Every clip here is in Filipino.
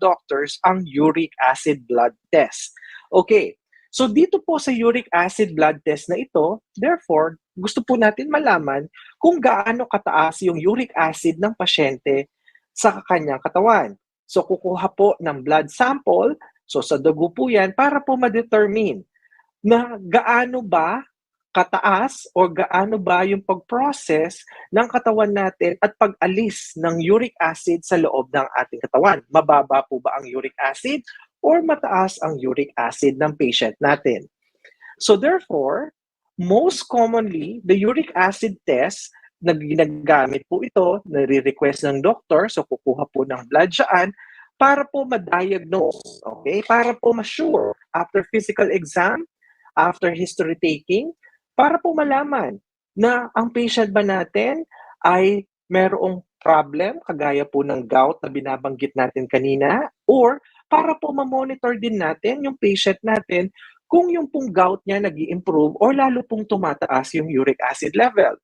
doctors ang uric acid blood test. Okay, so dito po sa uric acid blood test na ito, therefore, gusto po natin malaman kung gaano kataas yung uric acid ng pasyente sa kanyang katawan. So kukuha po ng blood sample, so sa dugo po yan, para po ma-determine na gaano ba kataas o gaano ba yung pag-process ng katawan natin at pag-alis ng uric acid sa loob ng ating katawan. Mababa po ba ang uric acid or mataas ang uric acid ng patient natin? So therefore, most commonly, the uric acid test, ginagamit po ito, nare-request ng doctor, so kukuha po ng blood dyan, para po ma-diagnose, okay? Para po ma-sure after physical exam, after history taking, para po malaman na ang patient ba natin ay merong problem, kagaya po ng gout na binabanggit natin kanina, or para po ma-monitor din natin yung patient natin kung yung pong gout niya nag-i-improve or lalo pong tumataas yung uric acid level.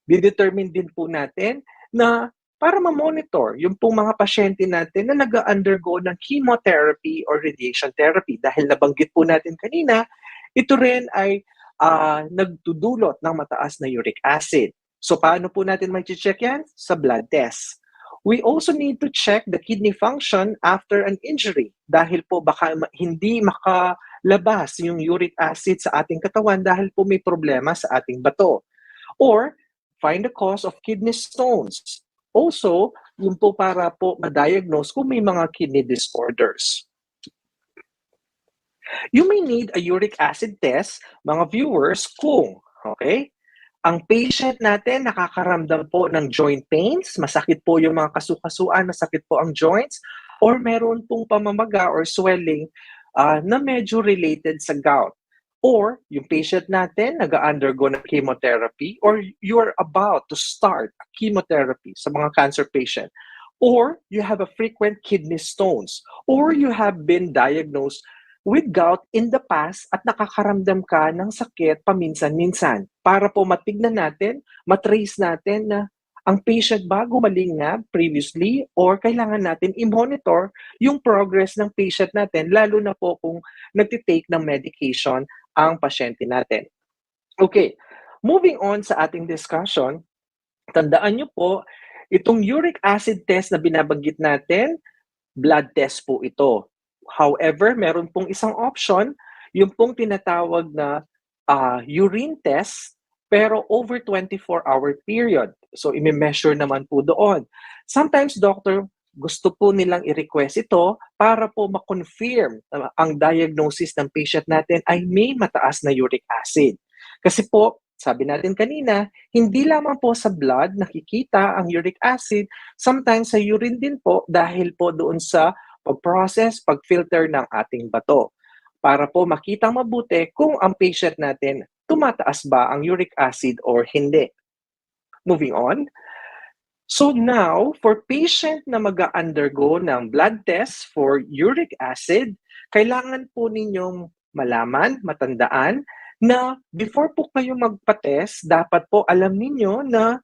Didetermine din po natin na para ma-monitor yung pong mga pasyente natin na nag-undergo ng chemotherapy or radiation therapy. Dahil nabanggit po natin kanina, ito rin ay nagdudulot ng mataas na uric acid. So paano po natin mag-check yan? Sa blood test. We also need to check the kidney function after an injury dahil po baka hindi makalabas yung uric acid sa ating katawan dahil po may problema sa ating bato. Or find the cause of kidney stones. Also, yun po para po ma-diagnose kung may mga kidney disorders. You may need a uric acid test, mga viewers, kung, okay, ang patient natin nakakaramdam po ng joint pains, masakit po yung mga kasukasuan, masakit po ang joints, or meron pong pamamaga or swelling na medyo related sa gout. Or yung patient natin nag-undergo ng chemotherapy, or you are about to start a chemotherapy sa mga cancer patient. Or you have a frequent kidney stones, or you have been diagnosed with gout in the past at nakakaramdam ka ng sakit paminsan-minsan para po matignan natin, matrace natin na ang patient ba gumaling na previously or kailangan natin i-monitor yung progress ng patient natin lalo na po kung nagtitake ng medication ang pasyente natin. Okay, moving on sa ating discussion, tandaan nyo po, itong uric acid test na binabanggit natin, blood test po ito. However, meron pong isang option, yung pong tinatawag na urine test, pero over 24-hour period. So, ime-measure naman po doon. Sometimes, doctor, gusto po nilang i-request ito para po ma-confirm ang diagnosis ng patient natin ay may mataas na uric acid. Kasi po, sabi natin kanina, hindi lamang po sa blood nakikita ang uric acid, sometimes sa urine din po dahil po doon sa pag-process, pag-filter ng ating bato. Para po makitang mabuti kung ang patient natin tumataas ba ang uric acid or hindi. Moving on. So now, for patient na mag-undergo ng blood test for uric acid, kailangan po ninyong malaman, matandaan, na before po kayo magpa-test, dapat po alam ninyo na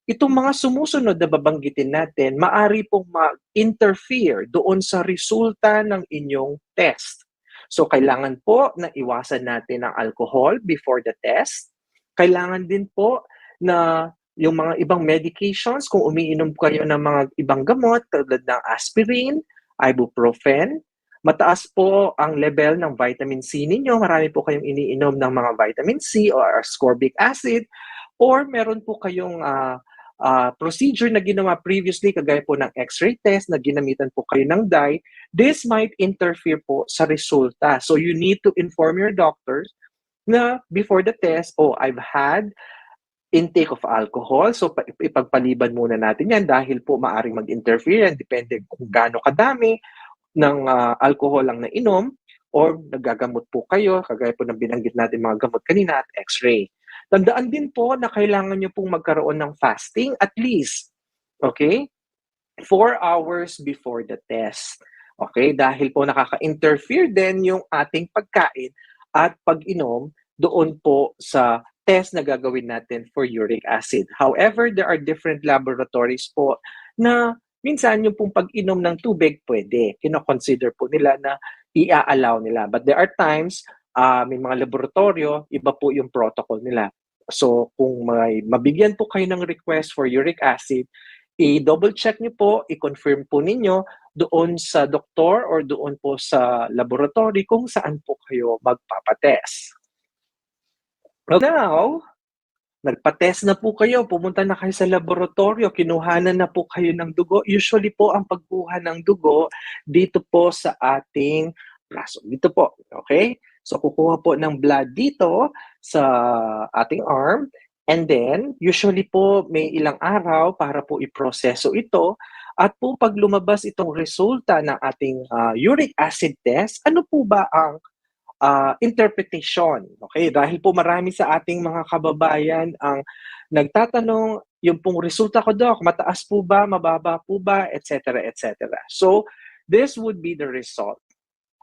itong mga sumusunod na babanggitin natin, maaari pong ma-interfere doon sa resulta ng inyong test. So, kailangan po na iwasan natin ang alcohol before the test. Kailangan din po na yung mga ibang medications, kung umiinom kayo ng mga ibang gamot, tulad ng aspirin, ibuprofen, mataas po ang level ng vitamin C ninyo, marami po kayong iniinom ng mga vitamin C or ascorbic acid, or meron po kayong procedure na ginawa previously, kagaya po ng x-ray test na ginamitan po kayo ng dye, this might interfere po sa resulta. So you need to inform your doctors na before the test, I've had intake of alcohol. So ipagpaliban muna natin yan dahil po maaring mag-interfere yan, depende kung gaano kadami ng alcohol ang nainom or nagagamot po kayo, kagaya po ng binanggit natin mga gamot kanina at x-ray. Tandaan din po na kailangan nyo pong magkaroon ng fasting at least, okay, 4 hours before the test. Okay, dahil po nakaka-interfere din yung ating pagkain at pag-inom doon po sa test na gagawin natin for uric acid. However, there are different laboratories po na minsan yung pong pag-inom ng tubig pwede, kino-consider po nila na i-a-allow nila. But there are times, may mga laboratorio, iba po yung protocol nila. So kung mabigyan po kayo ng request for uric acid, i-double check niyo po, i-confirm po ninyo doon sa doktor or doon po sa laboratory kung saan po kayo magpapatest. Now, nagpa-test na po kayo, pumunta na kayo sa laboratorio, kinuhanan na po kayo ng dugo. Usually po ang pagkuha ng dugo dito po sa ating braso. Dito po, okay? So kukuha po ng blood dito sa ating arm, and then usually po may ilang araw para po iproseso ito. At po pag lumabas itong resulta ng ating uric acid test, ano po ba ang interpretation? Okay, dahil po marami sa ating mga kababayan ang nagtatanong, yung pong resulta ko, Doc, mataas po ba, mababa po ba, etc., etc. So, this would be the result.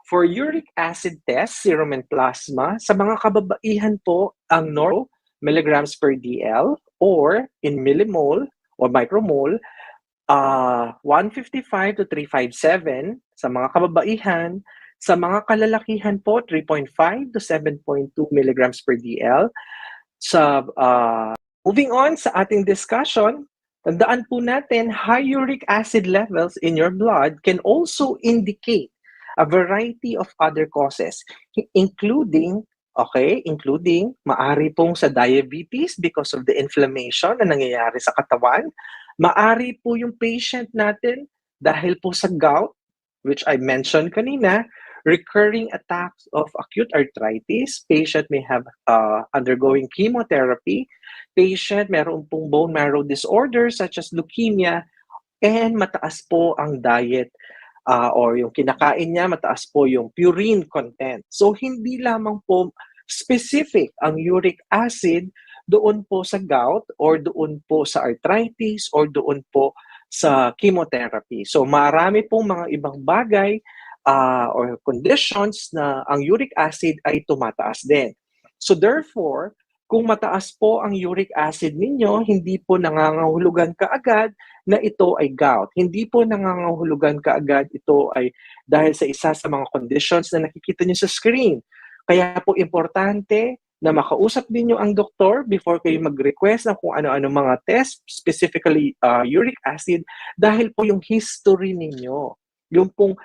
For uric acid test, serum and plasma, sa mga kababaihan po, ang normal milligrams per DL or in millimole or micromole, 155 to 357 sa mga kababaihan. Sa mga kalalakihan po, 3.5 to 7.2 milligrams per DL. Moving on sa ating discussion, tandaan po natin, high uric acid levels in your blood can also indicate a variety of other causes, including maari pong sa diabetes because of the inflammation na nangyayari sa katawan. Maari po yung patient natin dahil po sa gout, which I mentioned kanina, recurring attacks of acute arthritis. Patient may have undergoing chemotherapy. Patient meron pong bone marrow disorders such as leukemia, and mataas po ang diet or yung kinakain niya, mataas po yung purine content. So hindi lamang po specific ang uric acid doon po sa gout or doon po sa arthritis or doon po sa chemotherapy. So marami pong mga ibang bagay or conditions na ang uric acid ay tumataas din. So therefore, kung mataas po ang uric acid ninyo, hindi po nangangahulugan kaagad na ito ay gout. Hindi po nangangahulugan kaagad ito ay dahil sa isa sa mga conditions na nakikita niyo sa screen. Kaya po importante na makausap ninyo ang doktor before kayo mag-request ng kung ano-ano mga test, specifically uric acid, dahil po yung history ninyo, yung pong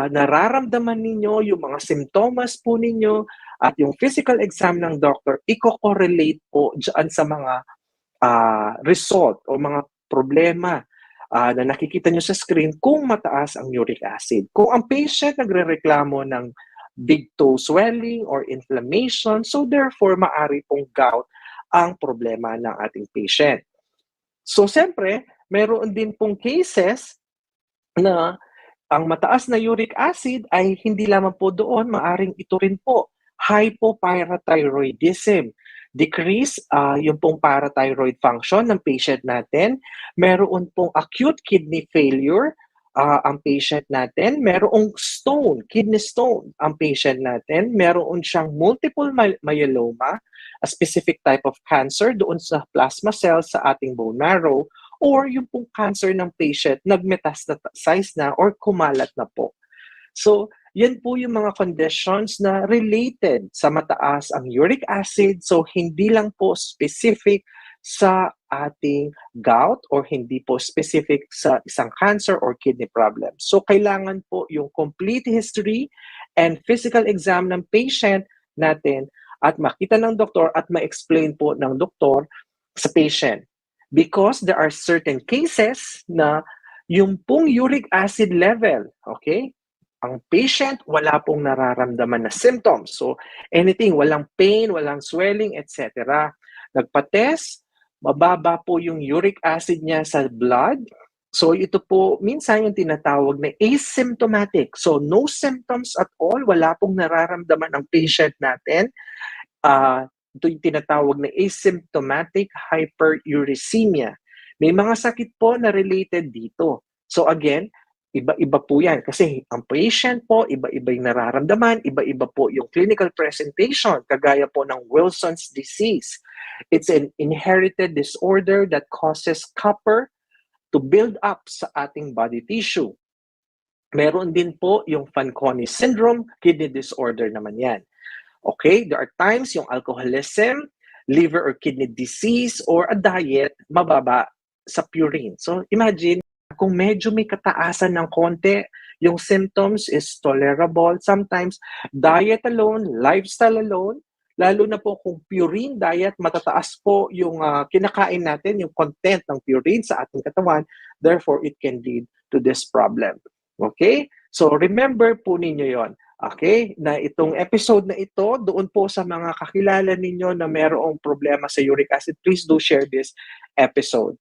nararamdaman ninyo, yung mga simptomas po ninyo, at yung physical exam ng doctor, i-correlate po dyan sa mga result o mga problema na nakikita nyo sa screen kung mataas ang uric acid. Kung ang patient nagre-reklamo ng big toe swelling or inflammation, so therefore maari pong gout ang problema ng ating patient. So siyempre, meron din pong cases na ang mataas na uric acid ay hindi lamang po doon, maaring ito rin po, hypoparathyroidism. Decrease yung pong parathyroid function ng patient natin. Meron pong acute kidney failure ang patient natin. Merong stone, kidney stone ang patient natin. Meron siyang multiple myeloma, a specific type of cancer doon sa plasma cells sa ating bone marrow, or yung pong cancer ng patient nag-metastasize na or kumalat na po. So, yan po yung mga conditions na related sa mataas ang uric acid. So, hindi lang po specific sa ating gout or hindi po specific sa isang cancer or kidney problem. So, kailangan po yung complete history and physical exam ng patient natin at makita ng doktor at ma-explain po ng doktor sa patient. Because there are certain cases na yung pong uric acid level, okay, ang patient wala pong nararamdaman na symptoms. So anything, walang pain, walang swelling, etc. Nagpa-test, mababa po yung uric acid niya sa blood. So ito po minsan yung tinatawag na asymptomatic. So no symptoms at all, wala pong nararamdaman ang patient natin. Ito yung tinatawag na asymptomatic hyperuricemia. May mga sakit po na related dito. So again, iba-iba po yan. Kasi ang patient po, iba-iba yung nararamdaman, iba-iba po yung clinical presentation, kagaya po ng Wilson's disease. It's an inherited disorder that causes copper to build up sa ating body tissue. Meron din po yung Fanconi syndrome, kidney disorder naman yan. Okay, there are times yung alcoholism, liver or kidney disease, or a diet mababa sa purine. So imagine, kung medyo may kataasan ng konti, yung symptoms is tolerable. Sometimes, diet alone, lifestyle alone, lalo na po kung purine diet, matataas po yung kinakain natin, yung content ng purine sa ating katawan. Therefore, it can lead to this problem. Okay? So, remember po ninyo yon. Okay? Na itong episode na ito, doon po sa mga kakilala ninyo na mayroong problema sa uric acid, please do share this episode.